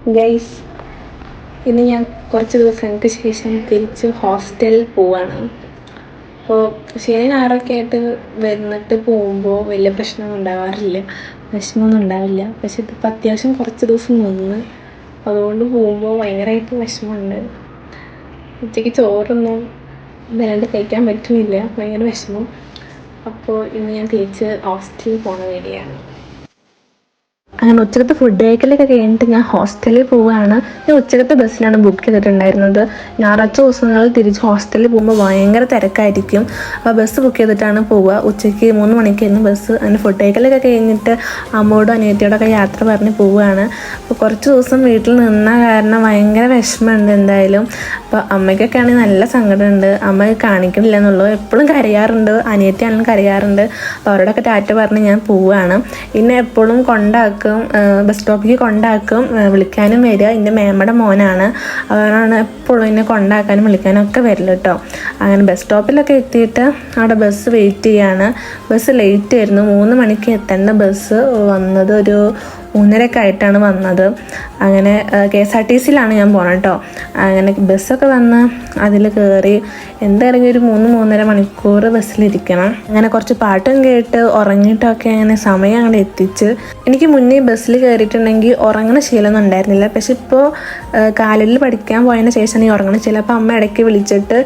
Guys, ഇന്ന് ഞാൻ കുറച്ച് ദിവസങ്ങൾക്ക് ശേഷം തിരിച്ച് ഹോസ്റ്റലിൽ പോവാണ്. അപ്പോൾ ശനി ഞായറൊക്കെ ആയിട്ട് വന്നിട്ട് പോകുമ്പോൾ വലിയ പ്രശ്നമൊന്നും ഉണ്ടാവാറില്ല, വിഷമമൊന്നും ഉണ്ടാവില്ല. പക്ഷെ ഇതിപ്പോൾ അത്യാവശ്യം കുറച്ച് ദിവസം നിന്ന്, അതുകൊണ്ട് പോകുമ്പോൾ ഭയങ്കരമായിട്ട് വിഷമമുണ്ട്. ഉച്ചയ്ക്ക് ചോറൊന്നും വല്ലാണ്ട് കഴിക്കാൻ പറ്റുന്നില്ല, ഭയങ്കര വിഷമം. അപ്പോൾ ഇന്ന് ഞാൻ തിരിച്ച് ഹോസ്റ്റലിൽ പോകുന്ന വേണ്ടിയാണ്. അങ്ങനെ ഉച്ചക്കത്തെ ഫുഡ് കഴിക്കലൊക്കെ കഴിഞ്ഞിട്ട് ഞാൻ ഹോസ്റ്റലിൽ പോവുകയാണ്. ഞാൻ ഉച്ചക്കത്തെ ബസ്സിനാണ് ബുക്ക് ചെയ്തിട്ടുണ്ടായിരുന്നത്. ഞായറാഴ്ച ദിവസങ്ങളിൽ തിരിച്ച് ഹോസ്റ്റലിൽ പോകുമ്പോൾ ഭയങ്കര തിരക്കായിരിക്കും. അപ്പോൾ ബസ് ബുക്ക് ചെയ്തിട്ടാണ് പോവുക. ഉച്ചയ്ക്ക് 3 മണിക്കായിരുന്നു ബസ്. അങ്ങനെ ഫുഡ് കഴിക്കലൊക്കെ കഴിഞ്ഞിട്ട് അമ്മയോടും അനിയത്തിയോടൊക്കെ യാത്ര പറഞ്ഞ് പോവുകയാണ്. അപ്പോൾ കുറച്ച് ദിവസം വീട്ടിൽ നിന്ന കാരണം ഭയങ്കര വിഷമമുണ്ട് എന്തായാലും. അപ്പോൾ അമ്മയ്ക്കൊക്കെ ആണെങ്കിൽ നല്ല സങ്കടമുണ്ട്. അമ്മ കാണിക്കണില്ല എന്നുള്ളൂ, എപ്പോഴും കരയാറുണ്ട്, അനിയത്തിയാണെങ്കിലും കരയാറുണ്ട്. അപ്പോൾ അവരോടൊക്കെ ടാറ്റ പറഞ്ഞ് ഞാൻ പോവുകയാണ്. പിന്നെ എപ്പോഴും കൊണ്ടാക്കും, ബസ് സ്റ്റോപ്പിലേക്ക് കൊണ്ടാക്കും, വിളിക്കാനും വരിക. എൻ്റെ മേമ്മയുടെ മോനാണ്, അവരാണ് എപ്പോഴും എന്നെ കൊണ്ടാക്കാനും വിളിക്കാനും ഒക്കെ വരില്ല കേട്ടോ. അങ്ങനെ ബസ് സ്റ്റോപ്പിലൊക്കെ എത്തിയിട്ട് അവിടെ ബസ് വെയിറ്റ് ചെയ്യാണ്. ബസ് ലേറ്റ് ആയിരുന്നു, 3 മണിക്ക് എത്തേണ്ട ബസ് വന്നത് ഒരു 3:30 ആയിട്ടാണ് വന്നത്. അങ്ങനെ KSRTCയിലാണ് ഞാൻ പോകണം കേട്ടോ. അങ്ങനെ ബസ്സൊക്കെ വന്ന് അതിൽ കയറി എന്തായാലും ഒരു 3-3.5 മണിക്കൂർ ബസ്സിലിരിക്കണം. അങ്ങനെ കുറച്ച് പാട്ടും കേട്ട് ഉറങ്ങിയിട്ടൊക്കെ അങ്ങനെ സമയം അങ്ങനെ എത്തിച്ച്. എനിക്ക് മുന്നേ ബസ്സിൽ കയറിയിട്ടുണ്ടെങ്കിൽ ഉറങ്ങണ ശീലമൊന്നും ഉണ്ടായിരുന്നില്ല. പക്ഷെ ഇപ്പോൾ കാലിൽ പഠിക്കാൻ പോയതിന് ശേഷമാണ് ഈ ഉറങ്ങണ ശീലം. അപ്പോൾ അമ്മ ഇടയ്ക്ക് വിളിച്ചിട്ട്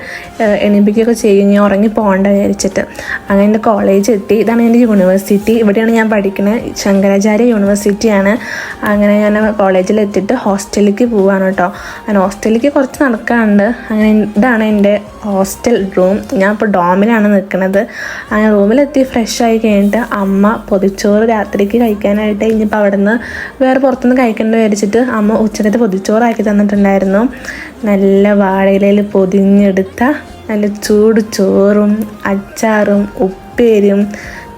എണീപ്പിക്കുകയൊക്കെ ചെയ്യും, ഞാൻ ഉറങ്ങി പോകേണ്ട വിചാരിച്ചിട്ട്. അങ്ങനെ എൻ്റെ കോളേജ് എത്തി. ഇതാണ് എൻ്റെ യൂണിവേഴ്സിറ്റി, ഇവിടെയാണ് ഞാൻ പഠിക്കുന്നത്, ശങ്കരാചാര്യ യൂണിവേഴ്സിറ്റി. അങ്ങനെ ഞാൻ കോളേജിലെത്തിയിട്ട് ഹോസ്റ്റലിലേക്ക് പോവാണ് കേട്ടോ. അങ്ങനെ ഹോസ്റ്റലിലേക്ക് കുറച്ച് നടക്കാനുണ്ട്. അങ്ങനെ ഇതാണ് എൻ്റെ ഹോസ്റ്റൽ റൂം. ഞാൻ ഇപ്പോൾ ഡോമിലാണ് നിൽക്കുന്നത്. അങ്ങനെ റൂമിലെത്തി ഫ്രഷ് ആയി കഴിഞ്ഞിട്ട് അമ്മ പൊതിച്ചോറ് രാത്രിക്ക് കഴിക്കാനായിട്ട് ഇനിയിപ്പോൾ അവിടെ നിന്ന് വേറെ പുറത്തുനിന്ന് കഴിക്കേണ്ടി വിചാരിച്ചിട്ട് അമ്മ ഉച്ചക്കത്തെ പൊതിച്ചോറാക്കി തന്നിട്ടുണ്ടായിരുന്നു. നല്ല വാഴയിലയിൽ പൊതിഞ്ഞെടുത്ത നല്ല ചൂട് ചോറും അച്ചാറും ഉപ്പേരിയും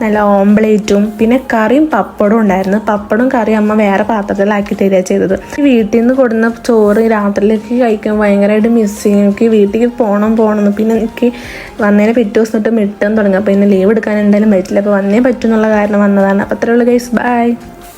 നല്ല ഓംപ്ലേറ്റും പിന്നെ കറിയും പപ്പടവും ഉണ്ടായിരുന്നു. പപ്പടവും കറിയും അമ്മ വേറെ പാത്രത്തിലാക്കി തരിക ചെയ്തത്. വീട്ടിൽ നിന്ന് കൊടുന്ന ചോറ് രാത്രിയിലേക്ക് കഴിക്കാൻ ഭയങ്കരമായിട്ട് മിസ് ചെയ്യും. എനിക്ക് വീട്ടിലേക്ക് പോകണം. പിന്നെ എനിക്ക് വന്നതിന് പിറ്റേ ദിവസം തൊട്ട് മിട്ടാൻ തുടങ്ങി. അപ്പോൾ ഇന്ന് ലീവ് എടുക്കാൻ എന്തായാലും പറ്റില്ല. അപ്പോൾ വന്നേ പറ്റും എന്നുള്ള കാരണം വന്നതാണ്. അപ്പോൾ അത്രേ ഉള്ളൂ ഗൈസ്, ബൈ.